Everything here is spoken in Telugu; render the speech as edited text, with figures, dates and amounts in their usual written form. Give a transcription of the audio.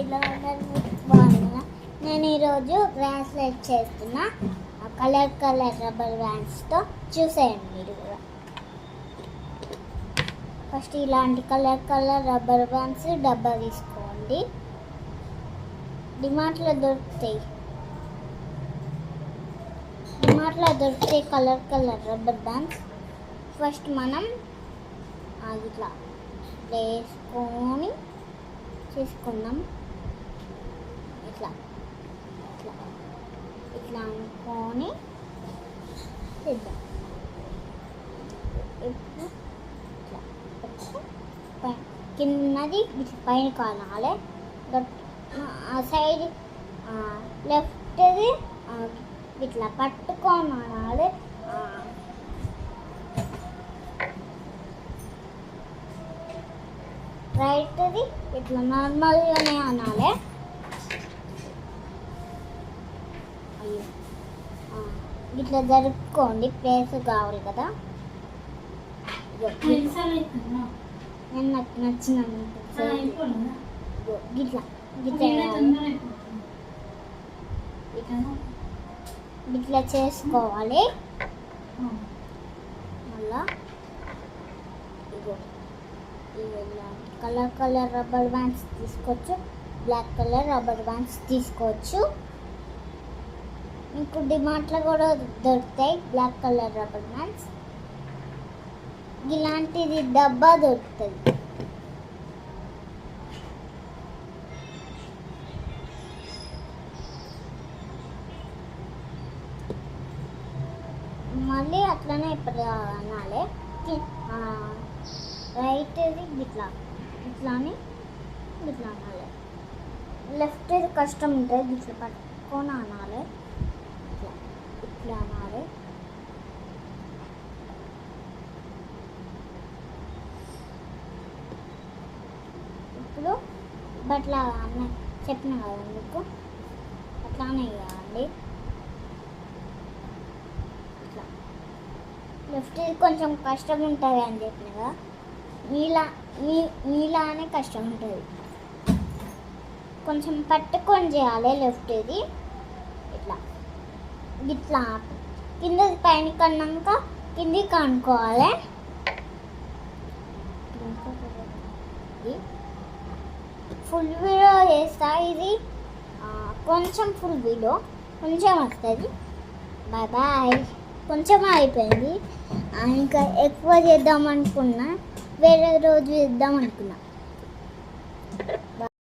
ఇలా బాగుందా. నేను ఈరోజు బ్రాస్లెట్ చేస్తున్నా కలర్ రబ్బర్ బ్యాండ్స్తో. చూసేయండి మీరు కూడా. ఫస్ట్ ఇలాంటి కలర్ రబ్బర్ బ్యాండ్స్ డబ్బా తీసుకోండి. డిమార్ట్లో దొరుకుతాయి కలర్ రబ్బర్ బ్యాండ్స్. ఫస్ట్ మనం ఇట్లా వేసుకొని చేసుకుందాం. ఇట్లా ఇట్లా ఇట్లా అనుకొని చేద్దాం. ఇప్పుడు ఇట్లా కిందది పైన కానాలి. ఆ సైడ్ లెఫ్ట్ది ఇట్లా పట్టుకొని అనాలి. రైట్ది ఇట్లా నార్మల్గానే అనాలి. అయ్యో ఇట్లా జరుపుకోండి, ప్లేస్ కావాలి కదా. నేను నాకు నచ్చిన గిట్లా ఇట్లా చేసుకోవాలి. మళ్ళా ఇగో కలర్ రబ్బర్ బ్యాండ్స్ తీసుకోవచ్చు, బ్లాక్ కలర్ రబ్బర్ బ్యాండ్స్ తీసుకోవచ్చు. మీకు డిమార్ట్లో కూడా దొరుకుతాయి బ్లాక్ కలర్ రబ్బర్ బ్యాండ్స్. ఇలాంటిది డబ్బా దొరుకుతుంది. మళ్ళీ అట్లనే ఇప్పుడు అనాలి. రైట్ది ఇట్లాని ఇట్లా అనాలి. లెఫ్ట్ది కష్టం ఉంటుంది, ఇట్లా పట్టుకొని అనాలి. ఇట్లా అనాలి. ఇప్పుడు అట్లా అన్న చెప్పిన కదా మీకు, అట్లానే ఇవ్వండి. ఇట్లా లెఫ్ట్ కొంచెం కష్టం ఉంటుంది అని చెప్పిన కదా, మీలానే కష్టం ఉంటుంది. కొంచెం పట్టుకొని చేయాలి లెఫ్ట్ది. ఇట్లా కిందది పైన కన్నాక కిందికి అనుకోవాలి. ఫుల్ వీడియో చేస్తా, ఇది కొంచెం ఫుల్ వీడియో కొంచెం వస్తుంది. Bye bye. కొంచెం అయిపోయింది, ఇంకా ఎక్కువ చేద్దాం అనుకున్నా, వేరే రోజు చేద్దాం అనుకున్నా.